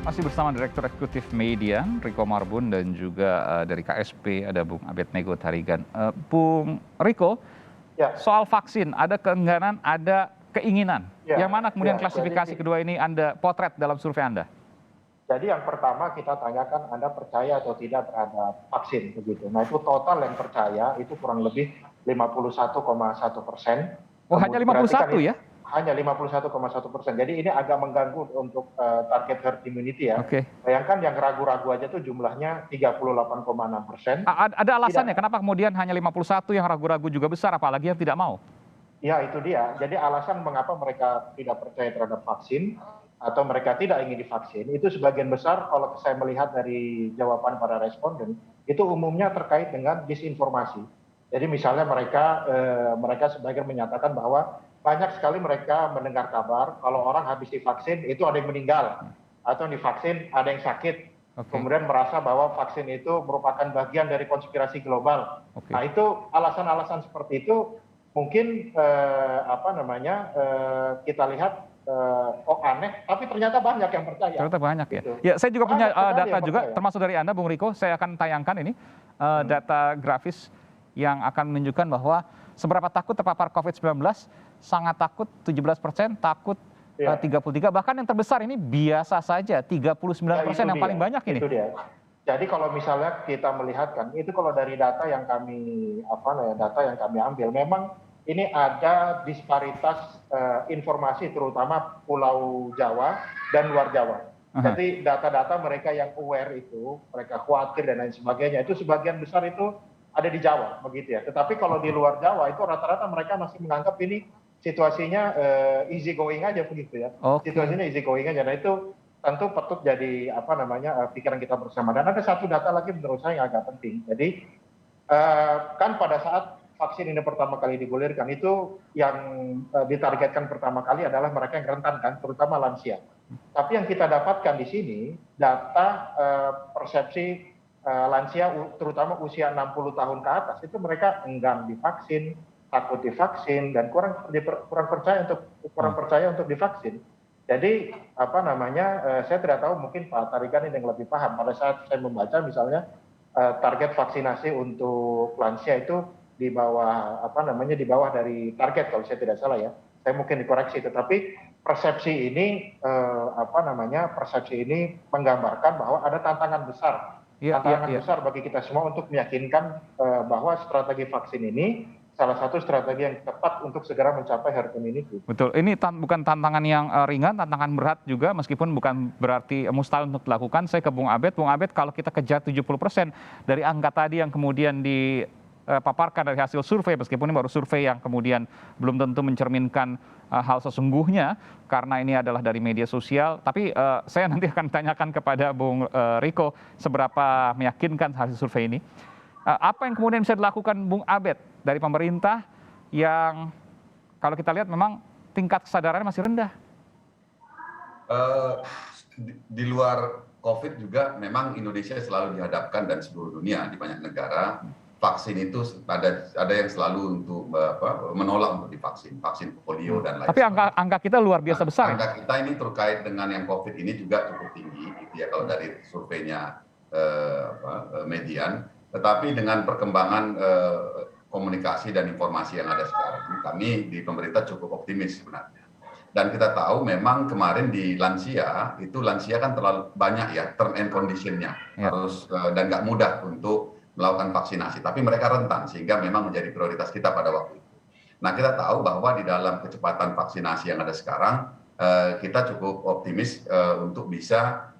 Masih bersama Direktur Eksekutif Median, Riko Marbun, dan juga dari KSP ada Bung Abednego Tarigan. Bung Riko, Ya, soal vaksin, ada keengganan, ada keinginan. Ya, Yang mana kemudian ya. klasifikasi Jadi, kedua ini Anda potret dalam survei Anda? jadi yang pertama kita tanyakan Anda percaya atau tidak terhadap vaksin begitu. Nah itu total yang percaya itu kurang lebih 51,1%. Oh, hanya Berarti kan 51 ya? hanya 51,1%. Jadi ini agak mengganggu untuk target herd immunity ya. Oke. Bayangkan yang ragu-ragu aja tuh jumlahnya 38,6%. Ada alasannya Tidak, kenapa kemudian hanya 51 yang ragu-ragu juga besar, apalagi yang tidak mau? ya itu dia. Jadi alasan mengapa mereka tidak percaya terhadap vaksin atau mereka tidak ingin divaksin itu sebagian besar kalau saya melihat dari jawaban para responden itu umumnya terkait dengan disinformasi. Jadi misalnya mereka sebagian menyatakan bahwa banyak sekali mereka mendengar kabar kalau orang habis divaksin itu ada yang meninggal atau divaksin ada yang sakit. Oke. Kemudian merasa bahwa vaksin itu merupakan bagian dari konspirasi global. Oke. Nah itu alasan-alasan seperti itu mungkin kita lihat kok aneh, tapi ternyata banyak yang percaya. Ternyata banyak ya. Gitu. Ya, saya juga punya Banyak sekali data yang juga, percaya. termasuk dari Anda, Bung Riko. Saya akan tayangkan ini data grafis yang akan menunjukkan bahwa seberapa takut terpapar COVID-19, sangat takut 17%, takut Ya. 33%, bahkan yang terbesar ini biasa saja 39% Ya, yang paling banyak ini. Itu dia. Jadi kalau misalnya kita melihat kan, itu kalau dari data yang kami ambil, memang ini ada disparitas informasi terutama Pulau Jawa dan luar Jawa. Aha. Jadi data-data mereka yang aware itu, mereka khawatir dan lain sebagainya, itu sebagian besar itu ada di Jawa, begitu ya. Tetapi kalau di luar Jawa itu rata-rata mereka masih menganggap ini situasinya easy going aja begitu ya. Oke. Situasinya easy going aja. Nah itu tentu patut jadi pikiran kita bersama. Dan ada satu data lagi menurut saya yang agak penting. Jadi kan pada saat vaksin ini pertama kali digulirkan itu yang ditargetkan pertama kali adalah mereka yang rentan kan, terutama lansia. Tapi yang kita dapatkan di sini data persepsi lansia terutama usia 60 tahun ke atas itu mereka enggan divaksin, takut divaksin dan kurang percaya untuk divaksin. Jadi saya tidak tahu mungkin Pak Tarigan ini yang lebih paham. Pada saat saya membaca misalnya target vaksinasi untuk lansia itu di bawah dari target kalau saya tidak salah ya. Saya mungkin dikoreksi, tetapi persepsi ini menggambarkan bahwa ada tantangan besar. Besar bagi kita semua untuk meyakinkan bahwa strategi vaksin ini salah satu strategi yang tepat untuk segera mencapai herd immunity. Betul, ini bukan tantangan yang ringan, tantangan berat juga, meskipun bukan berarti mustahil untuk dilakukan. Saya ke Bung Abed, kalau kita kejar 70% dari angka tadi yang kemudian dipaparkan dari hasil survei, meskipun ini baru survei yang kemudian belum tentu mencerminkan hal sesungguhnya, karena ini adalah dari media sosial, tapi saya nanti akan tanyakan kepada Bung Riko seberapa meyakinkan hasil survei ini. Apa yang kemudian bisa dilakukan Bung Abed dari pemerintah yang kalau kita lihat memang tingkat kesadarannya masih rendah? Di luar COVID juga memang Indonesia selalu dihadapkan dan seluruh dunia di banyak negara vaksin itu ada yang selalu untuk menolak untuk divaksin, vaksin polio dan lain. Tapi angka kita luar biasa besar. Angka kita ini terkait dengan yang COVID ini juga cukup tinggi, gitu ya kalau dari surveinya Median. Tetapi dengan perkembangan komunikasi dan informasi yang ada sekarang, kami di pemerintah cukup optimis sebenarnya. Dan kita tahu memang kemarin di lansia kan terlalu banyak ya term and condition-nya, harus dan nggak mudah untuk melakukan vaksinasi. Tapi mereka rentan sehingga memang menjadi prioritas kita pada waktu itu. Nah kita tahu bahwa di dalam kecepatan vaksinasi yang ada sekarang, kita cukup optimis untuk bisa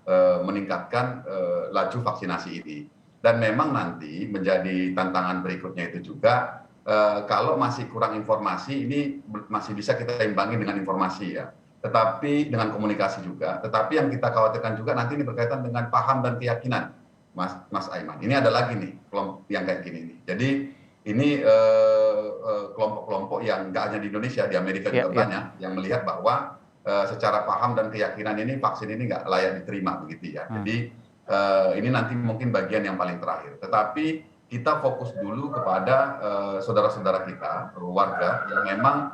meningkatkan laju vaksinasi ini. Dan memang nanti menjadi tantangan berikutnya itu juga kalau masih kurang informasi ini masih bisa kita imbangi dengan informasi ya, tetapi dengan komunikasi juga. Tetapi yang kita khawatirkan juga nanti ini berkaitan dengan paham dan keyakinan, Mas Aiman. Ini ada lagi nih kelompok yang kayak gini nih. Jadi ini kelompok-kelompok yang nggak hanya di Indonesia, di Amerika juga banyak yang melihat bahwa secara paham dan keyakinan ini vaksin ini nggak layak diterima begitu ya. Jadi ini nanti mungkin bagian yang paling terakhir. Tetapi kita fokus dulu kepada saudara-saudara kita, warga yang memang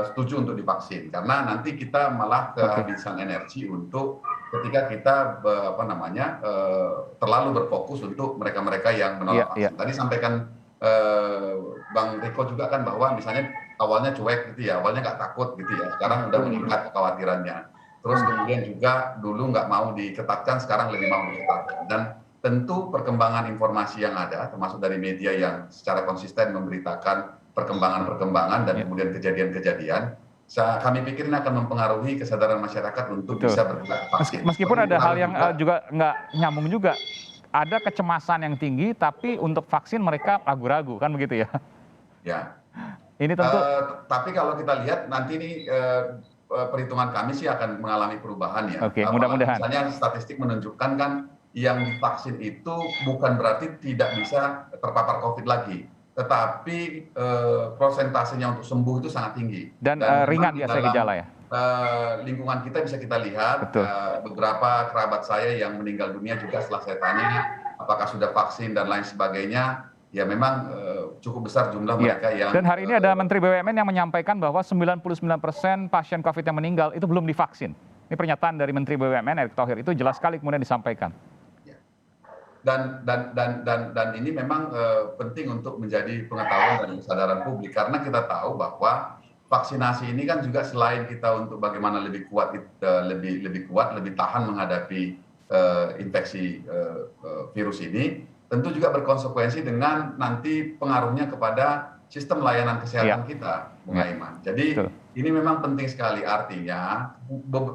setuju untuk divaksin. Karena nanti kita malah kehabisan energi untuk ketika kita terlalu berfokus untuk mereka-mereka yang menolak vaksin. Tadi sampaikan Bang Riko juga kan bahwa misalnya awalnya cuek gitu ya, awalnya nggak takut gitu ya, sekarang udah meningkat kekhawatirannya. Terus kemudian juga dulu nggak mau diketatkan, sekarang lebih mau diketatkan. Dan tentu perkembangan informasi yang ada, termasuk dari media yang secara konsisten memberitakan perkembangan-perkembangan dan kemudian kejadian-kejadian, kami pikir ini akan mempengaruhi kesadaran masyarakat untuk bisa bergerak vaksin. Meskipun ada hal yang juga nggak nyambung juga, ada kecemasan yang tinggi, tapi untuk vaksin mereka ragu-ragu, kan begitu ya? Ya. Ini tentu. Tapi kalau kita lihat nanti ini perhitungan kami sih akan mengalami perubahan ya. Oke, mudah-mudahan. Misalnya statistik menunjukkan kan yang divaksin itu bukan berarti tidak bisa terpapar COVID lagi, tetapi prosentasenya untuk sembuh itu sangat tinggi. Dan ringan biasanya gejala ya? Lingkungan kita bisa kita lihat, beberapa kerabat saya yang meninggal dunia juga setelah saya tanya apakah sudah vaksin dan lain sebagainya, ya memang cukup besar jumlah mereka yang... Dan hari ini ada Menteri BUMN yang menyampaikan bahwa 99% pasien COVID yang meninggal itu belum divaksin. Ini pernyataan dari Menteri BUMN Erick Thohir, itu jelas sekali kemudian disampaikan. Dan ini memang penting untuk menjadi pengetahuan dan kesadaran publik, karena kita tahu bahwa vaksinasi ini kan juga selain kita untuk bagaimana lebih kuat, lebih tahan menghadapi infeksi virus ini, tentu juga berkonsekuensi dengan nanti pengaruhnya kepada sistem layanan kesehatan kita, Bung Aiman. Jadi ini memang penting sekali, artinya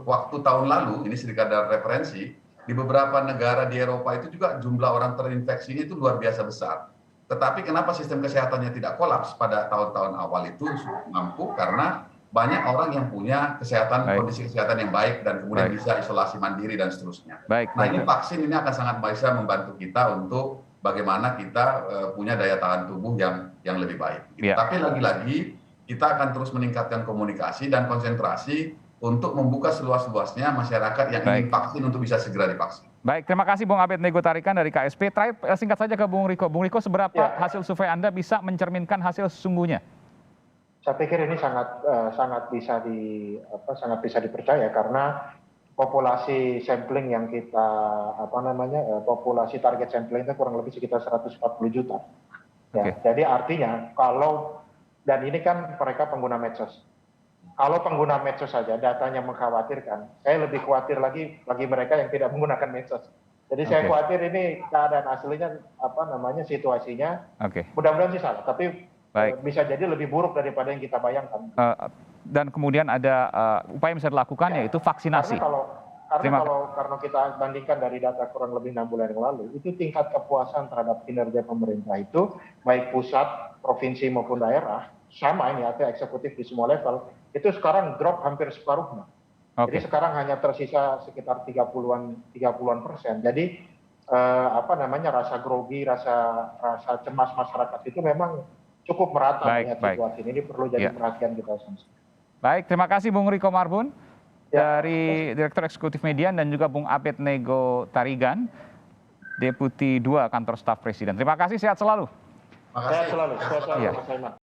waktu tahun lalu, ini sedikit referensi, di beberapa negara di Eropa itu juga jumlah orang terinfeksi itu luar biasa besar. Tetapi kenapa sistem kesehatannya tidak kolaps pada tahun-tahun awal itu mampu? Karena banyak orang yang punya kondisi kesehatan yang baik dan kemudian bisa isolasi mandiri dan seterusnya. Nah ini vaksin ini akan sangat bisa membantu kita untuk bagaimana kita punya daya tahan tubuh yang lebih baik. Tapi lagi-lagi kita akan terus meningkatkan komunikasi dan konsentrasi untuk membuka seluas-luasnya masyarakat yang ingin vaksin untuk bisa segera divaksin. Baik, terima kasih Bung Abed Nego Tarigan dari KSP. Terakhir singkat saja ke Bung Riko. Bung Riko, seberapa hasil survei Anda bisa mencerminkan hasil sesungguhnya? Saya pikir ini sangat bisa dipercaya, karena populasi sampling yang kita populasi target sampling itu kurang lebih sekitar 140 juta. Ya, jadi artinya dan ini kan mereka pengguna medsos. Kalau pengguna medsos saja datanya mengkhawatirkan, saya lebih khawatir lagi mereka yang tidak menggunakan medsos. Jadi saya khawatir ini keadaan aslinya situasinya. Mudah-mudahan sih salah, tapi bisa jadi lebih buruk daripada yang kita bayangkan. Dan kemudian ada upaya yang bisa dilakukan, yaitu vaksinasi. Karena kita bandingkan dari data kurang lebih 6 bulan yang lalu, itu tingkat kepuasan terhadap kinerja pemerintah itu, baik pusat, provinsi maupun daerah, sama ini atau eksekutif di semua level, itu sekarang drop hampir separuhnya. Jadi sekarang hanya tersisa sekitar 30-an%. Jadi rasa grogi, rasa cemas masyarakat itu memang cukup merata melihat situasi ini. Ini perlu jadi perhatian kita semua. Baik, terima kasih Bung Riko Marbun dari Direktur Eksekutif Median, dan juga Bung Abed Nego Tarigan, Deputi 2 Kantor Staf Presiden. Terima kasih, sehat selalu. Sehat selalu.